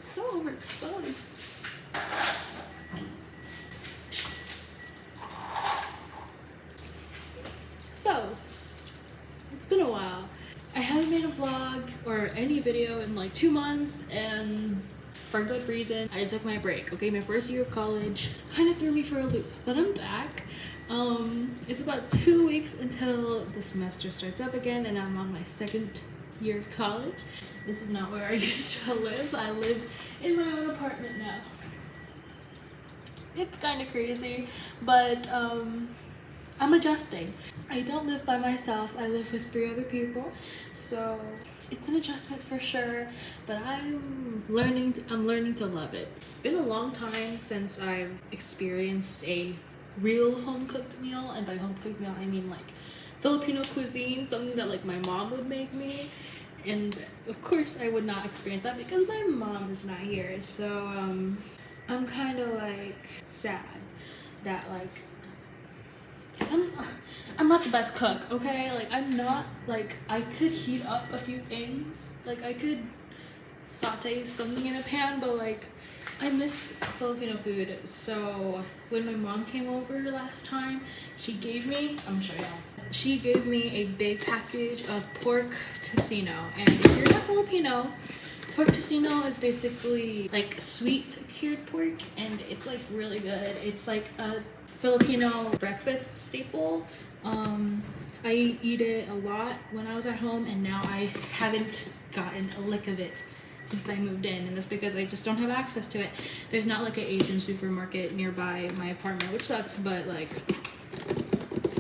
So overexposed. So, it's been a while. I haven't made a vlog or any video in like 2 months, and for good reason. I took my break, okay? My first year of college kind of threw me for a loop, but I'm back. It's about 2 weeks until the semester starts up again, and I'm on my second year of college. This is not where I used to live. I live in my own apartment now. It's kind of crazy, but I'm adjusting. I don't live by myself. I live with 3 other people, so it's an adjustment for sure, but I'm learning to love it. It's been a long time since I've experienced a real home-cooked meal, and by home-cooked meal I mean like Filipino cuisine, something that like my mom would make me. And of course I would not experience that because my mom is not here, so I'm kind of like sad that like, cause I'm not the best cook, okay? Like I'm not, like I could heat up a few things, like I could saute something in a pan, but like I miss Filipino food. So when my mom came over last time, she gave me, I'm gonna show y'all. She gave me a big package of pork tocino, and if you're not Filipino, pork tocino is basically like sweet cured pork, and it's like really good. It's like a Filipino breakfast staple. I eat it a lot when I was at home, and now I haven't gotten a lick of it since I moved in, and that's because I just don't have access to it. There's not like an Asian supermarket nearby my apartment, which sucks, but like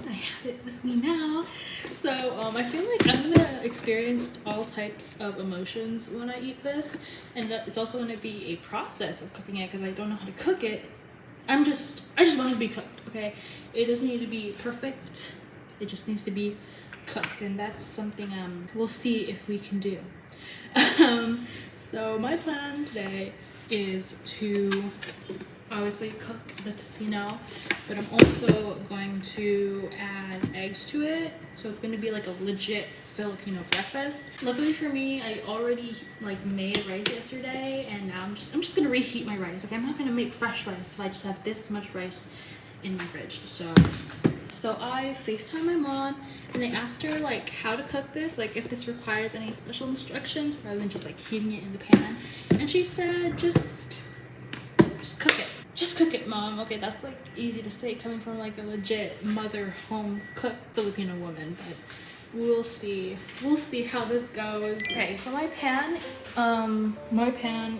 I have it with me now. So I feel like I'm gonna experience all types of emotions when I eat this, and that it's also gonna be a process of cooking it because I don't know how to cook it. I just want it to be cooked, okay? It doesn't need to be perfect. It just needs to be cooked, and that's something we'll see if we can do. So my plan today is to obviously cook the tocino, but I'm also going to add eggs to it, so it's going to be like a legit Filipino breakfast. Luckily for me, I already like made rice yesterday, and now I'm just gonna reheat my rice. Okay, I'm not gonna make fresh rice if I just have this much rice in my fridge. So I FaceTime my mom, and I asked her like how to cook this, like if this requires any special instructions rather than just like heating it in the pan, and she said just cook it. Just cook it, Mom. Okay, that's like easy to say coming from like a legit mother home cook Filipino woman, but we'll see how this goes. Okay, so my pan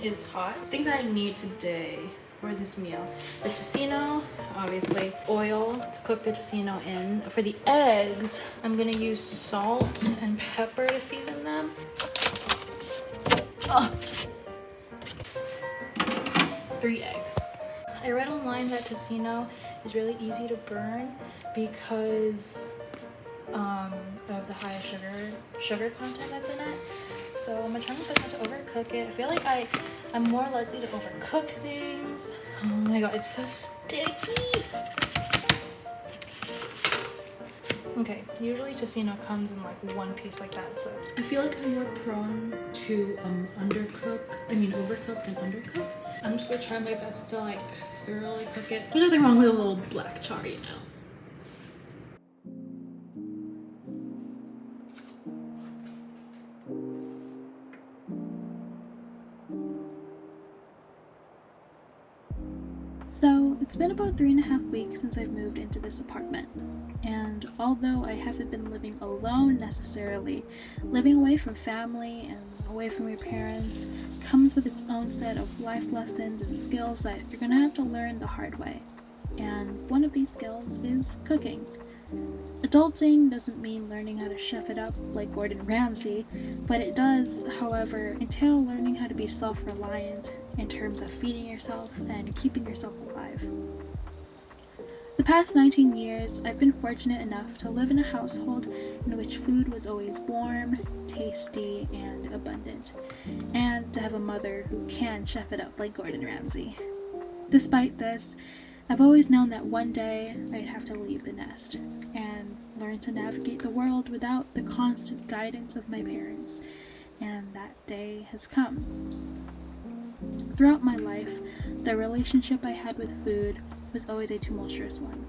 is hot. Things that I need today for this meal: the tocino, obviously, oil to cook the tocino in. For the eggs, I'm gonna use salt and pepper to season them. 3 eggs. I read online that tocino is really easy to burn because of the high sugar content that's in it. So I'm gonna try my best not to overcook it. I feel like I'm more likely to overcook things. Oh my god, it's so sticky. Okay, usually tocino comes in like 1 piece like that, so I feel like I'm more prone to overcook than undercook. I'm just gonna try my best to like thoroughly cook it. There's nothing wrong with a little black char, you know. So it's been about 3.5 weeks since I've moved into this apartment, and although I haven't been living alone necessarily, living away from family and away from your parents comes with its own set of life lessons and skills that you're gonna have to learn the hard way. And one of these skills is cooking. Adulting doesn't mean learning how to chef it up like Gordon Ramsay, but it does, however, entail learning how to be self-reliant in terms of feeding yourself and keeping yourself alive. The past 19 years, I've been fortunate enough to live in a household in which food was always warm, tasty, and abundant, and to have a mother who can chef it up like Gordon Ramsay. Despite this, I've always known that one day I'd have to leave the nest and learn to navigate the world without the constant guidance of my parents, and that day has come. Throughout my life, the relationship I had with food was always a tumultuous one.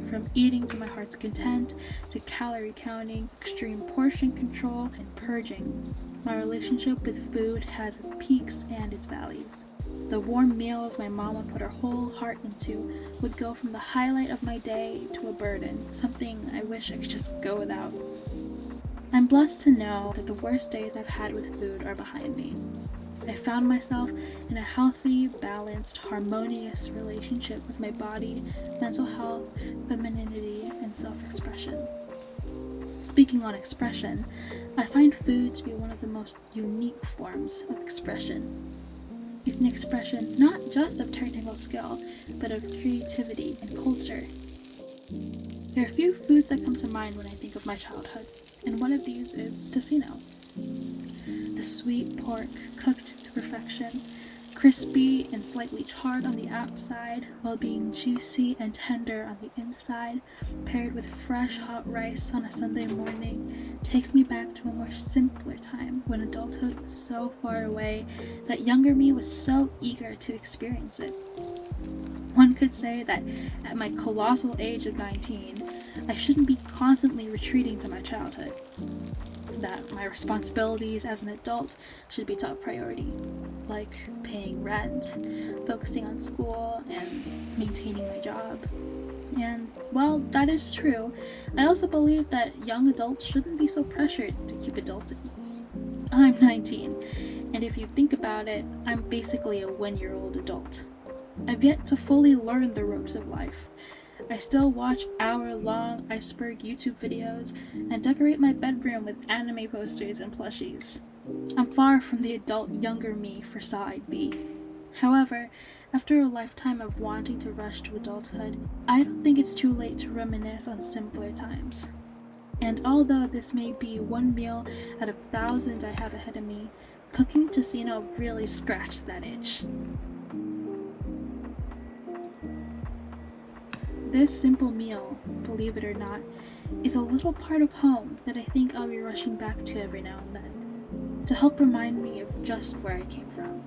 From eating to my heart's content, to calorie counting, extreme portion control, and purging, my relationship with food has its peaks and its valleys. The warm meals my mom would put her whole heart into would go from the highlight of my day to a burden, something I wish I could just go without. I'm blessed to know that the worst days I've had with food are behind me. I found myself in a healthy, balanced, harmonious relationship with my body, mental health, femininity, and self-expression. Speaking on expression, I find food to be one of the most unique forms of expression. It's an expression not just of technical skill, but of creativity and culture. There are a few foods that come to mind when I think of my childhood, and one of these is tocino. The sweet pork cooked to perfection, crispy and slightly charred on the outside while being juicy and tender on the inside, paired with fresh hot rice on a Sunday morning, takes me back to a more simpler time when adulthood was so far away that younger me was so eager to experience it. One could say that at my colossal age of 19, I shouldn't be constantly retreating to my childhood. That my responsibilities as an adult should be top priority, like paying rent, focusing on school, and maintaining my job. And while that is true, I also believe that young adults shouldn't be so pressured to keep adulting. I'm 19, and if you think about it, I'm basically a 1-year-old adult. I've yet to fully learn the ropes of life. I still watch hour-long iceberg YouTube videos and decorate my bedroom with anime posters and plushies. I'm far from the adult younger me foresaw I'd be. However, after a lifetime of wanting to rush to adulthood, I don't think it's too late to reminisce on simpler times. And although this may be one meal out of thousands I have ahead of me, cooking tocino really scratched that itch. This simple meal, believe it or not, is a little part of home that I think I'll be rushing back to every now and then, to help remind me of just where I came from.